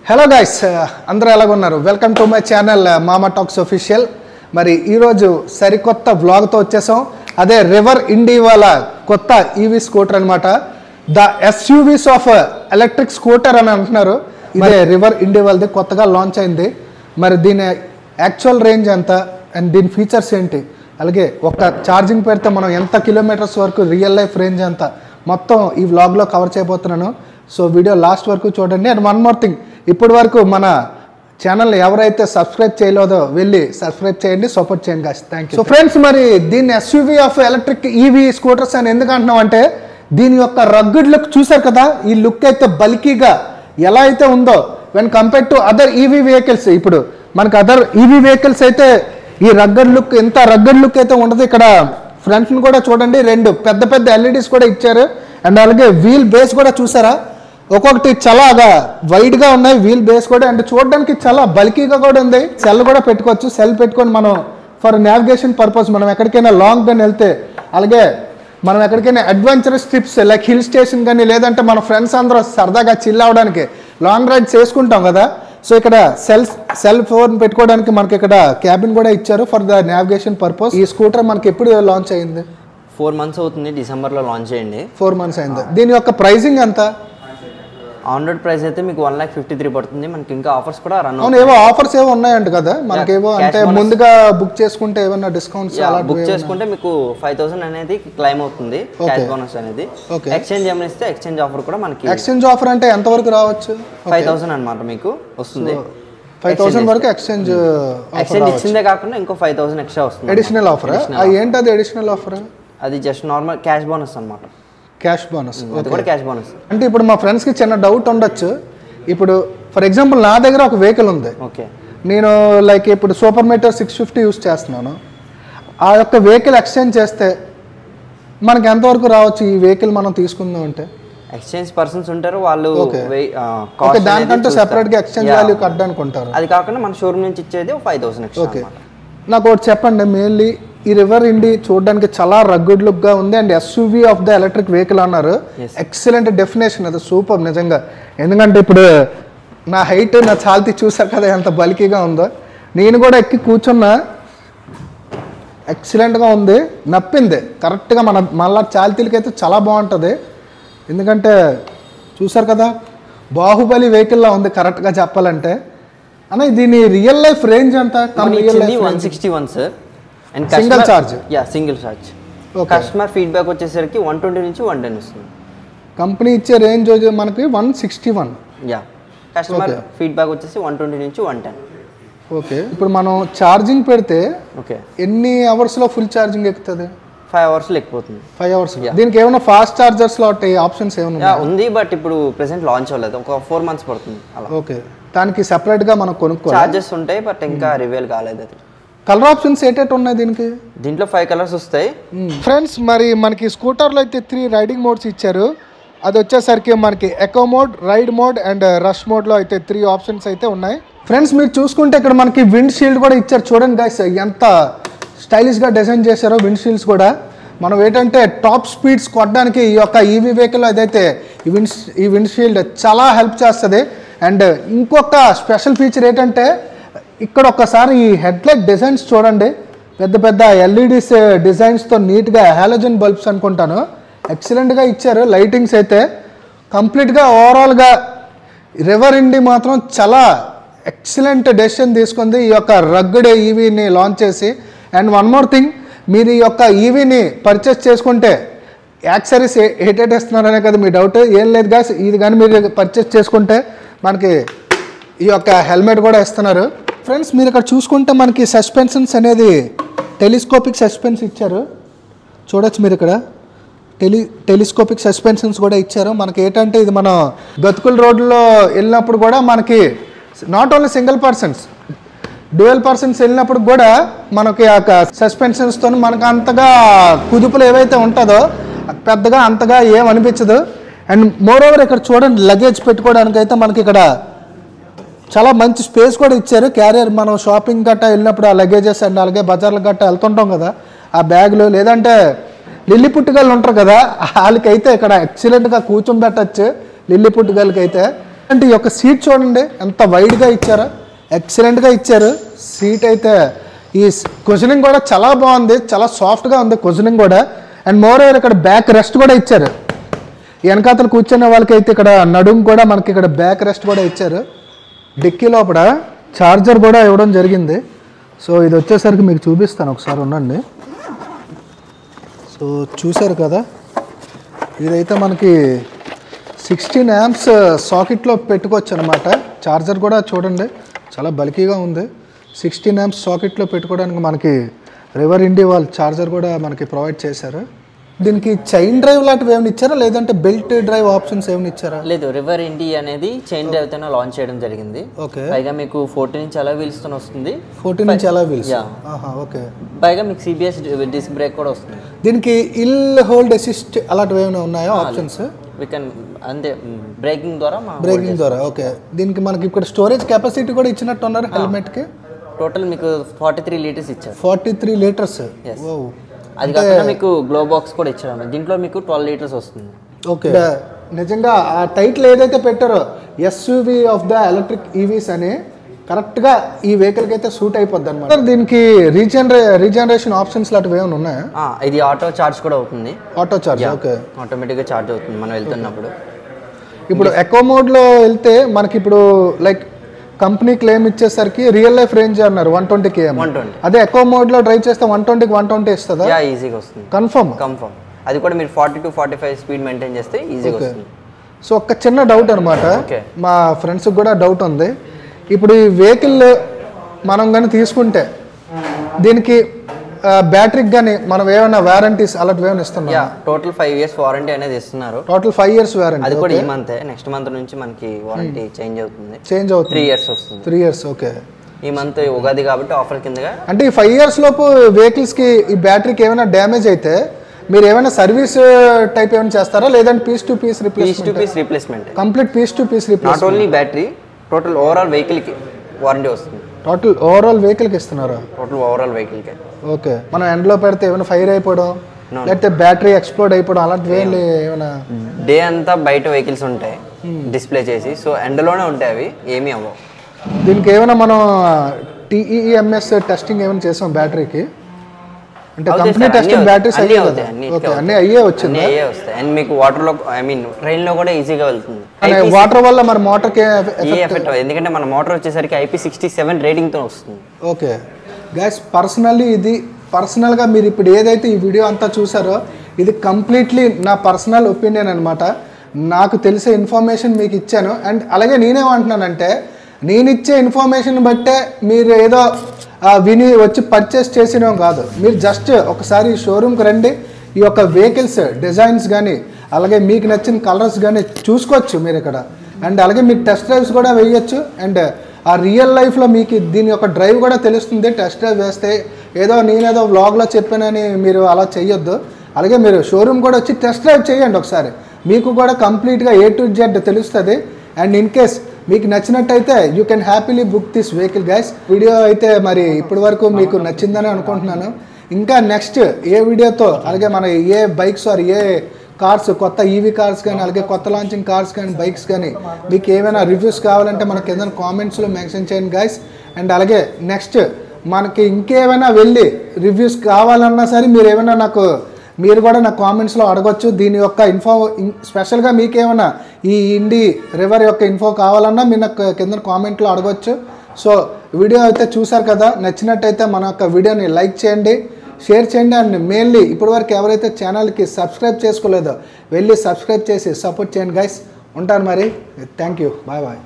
Hello guys, అందరూ ఎలాగున్నారు? Welcome to my channel మామా talks official. మరి ఈరోజు సరికొత్త వ్లాగ్తో వచ్చేసాం. అదే రివర్ ఇండి వాళ్ళ కొత్త ఈవీ స్కూటర్ అనమాట. The SUVs of electric scooter అని అంటున్నారు. ఇదే రివర్ ఇండి వాళ్ళది కొత్తగా లాంచ్ అయింది. మరి దీని యాక్చువల్ రేంజ్ ఎంత అండ్ దీని ఫీచర్స్ ఏంటి, అలాగే ఒక ఛార్జింగ్ పెడితే మనం ఎంత కిలోమీటర్స్ వరకు రియల్ లైఫ్ రేంజ్ ఎంత, మొత్తం ఈ వ్లాగ్లో కవర్ చేయబోతున్నాను. సో వీడియో లాస్ట్ వరకు చూడండి. అండ్ వన్ మోర్ థింగ్, ఇప్పటి వరకు మన ఛానల్ని ఎవరైతే సబ్స్క్రైబ్ చేయలేదో వెళ్ళి సబ్స్క్రైబ్ చేయండి, సపోర్ట్ చేయండి guys. Thank you. So friends, మరి దీన్ని SUV of electric EV scooters అని ఎందుకు అంటున్నాం అంటే, దీని యొక్క రగ్గుడ్ లుక్ చూసారు కదా. ఈ లుక్ అయితే బల్కీగా ఎలా అయితే ఉందో when compare to other EV vehicles. ఇప్పుడు మనకు అదర్ ఈవీ వెహికల్స్ అయితే ఈ రగ్గడ్ లుక్, ఎంత రగ్గడ్ లుక్ అయితే ఉండదు. ఇక్కడ ఫ్రంట్ని కూడా చూడండి, రెండు పెద్ద పెద్ద ఎల్ఈడీస్ కూడా ఇచ్చారు. అండ్ అలాగే వీల్ బేస్ కూడా చూసారా, ఒక్కొక్కటి చాలా వైడ్గా ఉన్నాయి వీల్ బేస్ కూడా. అండ్ చూడడానికి చాలా బల్కీగా కూడా ఉంది. సెల్ కూడా పెట్టుకోవచ్చు. సెల్ పెట్టుకొని మనం ఫర్ నావిగేషన్ పర్పస్ మనం ఎక్కడికైనా లాంగ్ గన్ వెళ్తే, అలాగే మనం ఎక్కడికైనా adventurous trips like hill station కానీ, లేదంటే మన ఫ్రెండ్స్ అందరూ సరదాగా చిల్ అవ్వడానికి లాంగ్ రైడ్స్ చేసుకుంటాం కదా. సో ఇక్కడ సెల్ ఫోన్ పెట్టుకోవడానికి మనకి ఇక్కడ క్యాబిన్ కూడా ఇచ్చారు ఫర్ ద నావిగేషన్ పర్పస్. ఈ స్కూటర్ మనకి ఎప్పుడు లాంచ్ అయింది? 4 months అవుతుంది. డిసెంబర్లో లాంచ్ చేయండి. 4 months అయింది. దీని యొక్క ప్రైసింగ్ ఎంత? ఆన్ రోడ్ ప్రైస్ అయితే మీకు 1,53,000 పడుతుంది. మనకి ఇంకా ఆఫర్స్ కూడా రన్ అవును, ఏవో ఆఫర్స్ ఏవో ఉన్నాయంట కదా మనకేవో, అంటే ముందుగా బుక్ చేసుకుంటే ఏమన్నా డిస్కౌంట్స్ బుక్ చేసుకుంటే మీకు 5,000 అనేది క్లైమ్ అవుతుంది, క్యాష్ బోనస్ అనేది. ఎక్స్చేంజ్ ఏమైనా ఇస్తే ఎక్స్చేంజ్ ఆఫర్ కూడా మనకి. ఎక్స్చేంజ్ ఆఫర్ అంటే ఎంత వరకు రావచ్చు? 5,000 అనమాట మీకు వస్తుంది. 5,000 వరకు ఎక్స్చేంజ్ ఇచ్చిందే కాకుండా ఇంకో 5,000 ఎక్స్ట్రా వస్తుంది. అడిషనల్ ఆఫర్ ఏంటి? అది అడిషనల్ ఆఫర్ అది జస్ట్ నార్మల్ క్యాష్ బోనస్ అనమాట. క్యాష్ బోనస్ క్యాష్ బోనస్ అంటే ఇప్పుడు మా ఫ్రెండ్స్కి చిన్న డౌట్ ఉండొచ్చు. ఇప్పుడు ఫర్ ఎగ్జాంపుల్ నా దగ్గర ఒక వెహికల్ ఉంది. ఓకే, నేను లైక్ ఇప్పుడు సూపర్ మీటర్ 650 యూస్ చేస్తున్నాను. ఆ యొక్క వెహికల్ ఎక్స్చేంజ్ చేస్తే మనకి ఎంతవరకు రావచ్చు ఈ వెహికల్ మనం తీసుకుందాం అంటే? ఎక్స్చేంజ్ పర్సన్స్ ఉంటారు, వాళ్ళు దానికంటే సెపరేట్గా ఎక్స్చేంజ్ వాల్యూ కట్టడానికి ఉంటారు. అది కాకుండా మన షోరూమ్ నుంచి ఇచ్చేది 5,000 ఎక్స్ట్రా. ఓకే, నాకు ఒకటి చెప్పండి. మెయిన్లీ ఈ రివర్ ఇండి చూడడానికి చాలా రగ్గుడ్ లుక్గా ఉంది. And SUV of the electric vehicle అన్నారు. ఎక్సలెంట్ డెఫినేషన్, అది సూపర్ నిజంగా. ఎందుకంటే ఇప్పుడు నా హైట్, నా చాల్తీ చూసారు కదా ఎంత బల్కీగా ఉందో. నేను కూడా ఎక్కి కూర్చున్నా, ఎక్సలెంట్గా ఉంది, నప్పింది కరెక్ట్గా. మళ్ళా చాల్తీలకి అయితే చాలా బాగుంటుంది. ఎందుకంటే చూసారు కదా, బాహుబలి వెహికల్లా ఉంది కరెక్ట్గా చెప్పాలంటే. అన్న దీని రియల్ లైఫ్ రేంజ్ ఎంత? 161 sir. And single charge? Single charge. Customer feedback వచ్చేసరికి 120 నుంచి 110 వస్తుంది. కంపెనీ ఇచ్చే రేంజ్ మనకి 161. కస్టమర్ ఫీడ్బ్యాక్ వచ్చేసి 120 నుంచి 110. ఓకే, ఇప్పుడు మనం ఛార్జింగ్ పెడితే ఓకే ఎన్ని అవర్స్లో ఫుల్ ఛార్జింగ్ ఎక్కుతుంది? 5 hours ఎక్కుతుంది. 5 hours. దీనికి ఏమైనా ఫాస్ట్ చార్జర్స్లో ఆప్షన్స్ ఏమైనా ఉంది, బట్ ఇప్పుడు ప్రెసెంట్ లాంచ్ అవ్వలేదు. ఒక 4 months పడుతుంది అలా. ఓకే, దానికి సెపరేట్గా మనం కొనుక్కోవాలి. చార్జెస్ ఉంటాయి, బట్ ఇంకా రివీల్ కాలేదు. అది కలర్ ఆప్షన్స్ ఏటేట్ ఉన్నాయి దీనికి? దీంట్లో 5 colors వస్తాయి. ఫ్రెండ్స్, మరి మనకి స్కూటర్లో అయితే 3 రైడింగ్ మోడ్స్ ఇచ్చారు. అది వచ్చేసరికి మనకి eco mode, ride mode and rush మోడ్లో అయితే 3 ఆప్షన్స్ అయితే ఉన్నాయి. ఫ్రెండ్స్, మీరు చూసుకుంటే ఇక్కడ మనకి విండ్ షీల్డ్ కూడా ఇచ్చారు. చూడండి గైస్, ఎంత స్టైలిష్గా డిజైన్ చేశారో విండ్ షీల్డ్స్ కూడా. మనం ఏంటంటే టాప్ స్పీడ్స్ కొట్టడానికి ఈ యొక్క ఈవీ వెహికల్ అదైతే ఈ విండ్ షీల్డ్ చాలా హెల్ప్ చేస్తుంది. అండ్ ఇంకొక స్పెషల్ ఫీచర్ ఏంటంటే, ఇక్కడ ఒక్కసారి ఈ హెడ్లైట్ డిజైన్స్ చూడండి, పెద్ద పెద్ద ఎల్ఈడీస్ డిజైన్స్తో నీట్గా హాలోజన్ బల్బ్స్ అనుకుంటాను, ఎక్సలెంట్గా ఇచ్చారు. లైటింగ్స్ అయితే కంప్లీట్గా ఓవరాల్గా రివర్ ఇండి మాత్రం చాలా ఎక్సలెంట్ డెసిషన్ తీసుకుంది ఈ యొక్క రగ్గుడ్ ఈవీని లాంచ్ చేసి. అండ్ వన్ మోర్ థింగ్, మీరు ఈ యొక్క ఈవీని పర్చేస్ చేసుకుంటే యాక్సరీస్ ఏటేట్ ఇస్తున్నారనే కదా మీ డౌట్. ఏం లేదు గాస్, ఇది కానీ మీరు పర్చేస్ చేసుకుంటే మనకి ఈ యొక్క హెల్మెట్ కూడా ఇస్తున్నారు. ఫ్రెండ్స్, మీరు ఇక్కడ చూసుకుంటే మనకి సస్పెన్షన్స్ అనేది టెలిస్కోపిక్ సస్పెన్స్ ఇచ్చారు. చూడొచ్చు మీరు ఇక్కడ టెలిస్కోపిక్ సస్పెన్షన్స్ కూడా ఇచ్చారు. మనకి ఏంటంటే ఇది మనం గతుకుల రోడ్లో వెళ్ళినప్పుడు కూడా మనకి not only single persons, dual persons వెళ్ళినప్పుడు కూడా మనకి ఆ సస్పెన్షన్స్తో మనకు అంతగా కుదుపులు ఏవైతే ఉంటుందో పెద్దగా అంతగా ఏమనిపించదు. అండ్ మోర్ ఓవర్ ఇక్కడ చూడండి, లగేజ్ పెట్టుకోవడానికి అయితే మనకి ఇక్కడ చాలా మంచి స్పేస్ కూడా ఇచ్చారు. క్యారియర్ మనం షాపింగ్ గట్టా వెళ్ళినప్పుడు ఆ లగేజెస్ అండ్ అలాగే బజార్ల గట్టా వెళ్తుంటాం కదా, ఆ బ్యాగులు, లేదంటే లిల్లీ పుట్టుగళ్ళు ఉంటారు కదా, వాళ్ళకైతే ఇక్కడ ఎక్సలెంట్గా కూర్చొని పెట్టచ్చు. లిల్లీ పుట్టుగలకి అయితే అంటే ఈ యొక్క సీట్ చూడండి ఎంత వైడ్గా ఇచ్చారో, ఎక్సలెంట్గా ఇచ్చారు సీట్ అయితే. ఈ కుషనింగ్ కూడా చాలా బాగుంది, చాలా సాఫ్ట్గా ఉంది కుషనింగ్ కూడా. అండ్ మోర్ ఓవర్ ఇక్కడ బ్యాక్ రెస్ట్ కూడా ఇచ్చారు. వెనకాతలు కూర్చున్న వాళ్ళకైతే ఇక్కడ నడుము కూడా మనకి ఇక్కడ బ్యాక్ రెస్ట్ కూడా ఇచ్చారు. డిక్కీ లోపల ఛార్జర్ కూడా ఇవ్వడం జరిగింది. సో ఇది వచ్చేసరికి మీకు చూపిస్తాను, ఒకసారి ఉండండి. సో చూసారు కదా, ఇదైతే మనకి 16 amps సాకెట్లో పెట్టుకోవచ్చు అనమాట. ఛార్జర్ కూడా చూడండి చాలా బల్కీగా ఉంది. 16 amps సాకెట్లో పెట్టుకోవడానికి మనకి రివర్ ఇండి వాళ్ళు ఛార్జర్ కూడా మనకి ప్రొవైడ్ చేశారు. దీనికి చైన్ డ్రైవ్ లాంటివి ఏమైనా ఇచ్చారా, లేదంటే బెల్ట్ డ్రైవ్ ఆప్షన్స్ ఏమైనా ఇచ్చారా? లేదు, రివర్ ఇండి అనేది చైన్ డ్రైవ్ తోనే లాంచ్ చేయడం జరిగింది. ఓకే. పైగా మీకు 14 ఇంచ్ అలా వీల్స్ తో వస్తుంది. 14 ఇంచ్ అలా వీల్స్. ఓకే. పైగా మీకు సిబిఎస్ డిస్క్ బ్రేక్ కూడా వస్తుంది. దీనికి ఇల్ హోల్డ్ అసిస్ట్ అలాంటివి ఏమైనా ఉన్నాయా ఆప్షన్స్? అంతే, బ్రేకింగ్ ద్వారా బ్రేకింగ్ ద్వారా. ఓకే. దీనికి మనకి ఇక్కడ స్టోరేజ్ కెపాసిటీ కూడా ఇచ్చినట్టు ఉన్నారు హెల్మెట్కి. టోటల్ మీకు 43 లీటర్స్ ఇచ్చారు. 43 లీటర్స్. అది కాకుండా మీకు గ్లో బాక్స్ కూడా ఇచ్చారు. దీంట్లో మీకు 12 లీటర్స్ వస్తుంది. ఓకే. నిజంగా ఆ టైటిల్ ఏదైతే పెట్టారో SUV of the electric EVs అని కరెక్ట్గా ఈ వెహికల్కి అయితే సూట్ అయిపోద్ది అనమాట. దీనికి రీజనరేషన్ ఆప్షన్స్ లాంటివి ఏమైనా ఉన్నాయా? ఇది ఆటో చార్జ్ కూడా అవుతుంది. Auto charge. ఓకే. ఆటోమేటిక్గా చార్జ్ అవుతుంది మనం వెళ్తున్నప్పుడు. ఇప్పుడు ఎకో మోడ్లో వెళ్తే మనకి ఇప్పుడు లైక్ కంపెనీ క్లెయిమ్ ఇచ్చేసరికి రియల్ లైఫ్ రేంజ్ అన్నారు 120 km. అదే ఎకో మోడ్లో డ్రైవ్ చేస్తే 120కి 120 ఇస్తుందా? ఈజీగా వస్తుంది. కన్ఫర్మ్. అది కూడా మీరు 40 to 45 స్పీడ్ మెయింటైన్ చేస్తే ఈజీగా వస్తుంది. సో ఒక చిన్న డౌట్ అనమాట, మా ఫ్రెండ్స్కి కూడా డౌట్ ఉంది. ఇప్పుడు ఈ వెహికల్ మనం కానీ తీసుకుంటే దీనికి బ్యాటరీకి కానీ మనం ఏమైనా వారంటీస్ అలాంటివి ఏమైనా ఇస్తున్నాం? టోటల్ 5 years వారంటీ అనేది ఇస్తున్నారు. Total 5 years warranty. అది కూడా ఈ మంత్, నెక్స్ట్ మంత్ నుంచి మనకి వారంటీ చేంజ్ అవుతుంది. 3 years వస్తుంది. 3 years. ఓకే. ఈ మంత్ ఉగాది కాబట్టి ఆఫర్ కిందగా. అంటే ఈ 5 years లోపు వెహికల్స్కి ఈ బ్యాటరీకి ఏమైనా డ్యామేజ్ అయితే మీరు ఏమైనా సర్వీస్ టైప్ ఏమైనా చేస్తారా, లేదంటే piece to piece replacement? Complete piece to piece replacement. Not only battery, total overall వెహికల్కి వారంటీ వస్తుంది. టోటల్ ఓవరాల్ వెహికల్కి ఇస్తున్నారా? టోటల్ ఓవరాల్ వెహికల్కి. ఓకే. మనం ఎండ్లో పెడితే ఏమైనా ఫైర్ అయిపోవడం, లేకపోతే బ్యాటరీ ఎక్స్ప్లోడ్ అయిపోవడం అలాంటివి ఏమైనా? డే అంతా బయట వెహికల్స్ ఉంటాయి డిస్ప్లే చేసి, సో ఎండలోనే ఉంటాయి, అవి ఏమీ అవ్వవు. దీనికి ఏమైనా మనం TEMS టెస్టింగ్ ఏమైనా చేసాం బ్యాటరీకి? అంటే కంపెనీ టెస్టింగ్ బ్యాటరీస్ అన్నీ అయ్యే వచ్చింది. అండ్ మీకు వాటర్లో, ఐ మీన్ ట్రైన్లో కూడా ఈజీగా వెళ్తుంది. వాటర్ వల్ల మన మోటార్కి ఎఫెక్ట్, ఎందుకంటే మన మోటార్ వచ్చేసరికి IP67 రేటింగ్తో వస్తుంది. ఓకే గైస్, పర్సనల్గా మీరు ఇప్పుడు ఏదైతే ఈ వీడియో అంతా చూసారో ఇది కంప్లీట్లీ నా పర్సనల్ ఒపీనియన్ అనమాట. నాకు తెలిసే ఇన్ఫర్మేషన్ మీకు ఇచ్చాను. అండ్ అలాగే నేనేమంటున్నానంటే, నేను ఇచ్చే ఇన్ఫర్మేషన్ బట్టే మీరు ఏదో విని వచ్చి పర్చేస్ చేసినవి కాదు. మీరు జస్ట్ ఒకసారి షోరూమ్కి రండి, ఈ యొక్క వెహికల్స్ డిజైన్స్ కానీ అలాగే మీకు నచ్చిన కలర్స్ కానీ చూసుకోవచ్చు మీరు ఇక్కడ. అండ్ అలాగే మీకు టెస్ట్ డ్రైవ్స్ కూడా వేయచ్చు. అండ్ ఆ రియల్ లైఫ్లో మీకు దీని యొక్క డ్రైవ్ కూడా తెలుస్తుంది. టెస్ట్ డ్రైవ్ వేస్తే ఏదో నేనేదో వ్లాగ్లో చెప్పానని మీరు అలా చేయొద్దు. అలాగే మీరు షోరూమ్ కూడా వచ్చి టెస్ట్ డ్రైవ్ చేయండి ఒకసారి, మీకు కూడా కంప్లీట్గా A to Z తెలుస్తుంది. అండ్ ఇన్ కేస్ మీకు నచ్చినట్టయితే you can happily book this vehicle guys. Video అయితే మరి ఇప్పటి వరకు మీకు నచ్చిందని అనుకుంటున్నాను. ఇంకా నెక్స్ట్ ఏ వీడియోతో అలాగే మన ఏ బైక్స్ ఆర్ ఏ కార్స్, కొత్త ఈవీ కార్స్ కానీ అలాగే కొత్త లాంచింగ్ కార్స్ కానీ బైక్స్ కానీ మీకు ఏమైనా రివ్యూస్ కావాలంటే మన కింద కామెంట్స్లో మెన్షన్ చేయండి గైస్. అండ్ అలాగే నెక్స్ట్ మనకి ఇంకేమైనా వెళ్ళి రివ్యూస్ కావాలన్నా సరే మీరు కూడా నా కామెంట్స్లో అడగొచ్చు. దీని యొక్క ఇన్ఫో స్పెషల్గా మీకేమైనా ఈ ఇండి రివర్ యొక్క ఇన్ఫో కావాలన్నా మీరు నాకు కింద కామెంట్లో అడగొచ్చు. సో వీడియో అయితే చూసారు కదా, నచ్చినట్టయితే మన యొక్క వీడియోని లైక్ చేయండి, షేర్ చేయండి. అండ్ మెయిన్లీ ఇప్పటివరకు ఎవరైతే ఛానల్కి సబ్స్క్రైబ్ చేసుకోలేదో వెళ్ళి సబ్స్క్రైబ్ చేసి సపోర్ట్ చేయండి గైస్. ఉంటాను మరి. Thank you. Bye bye.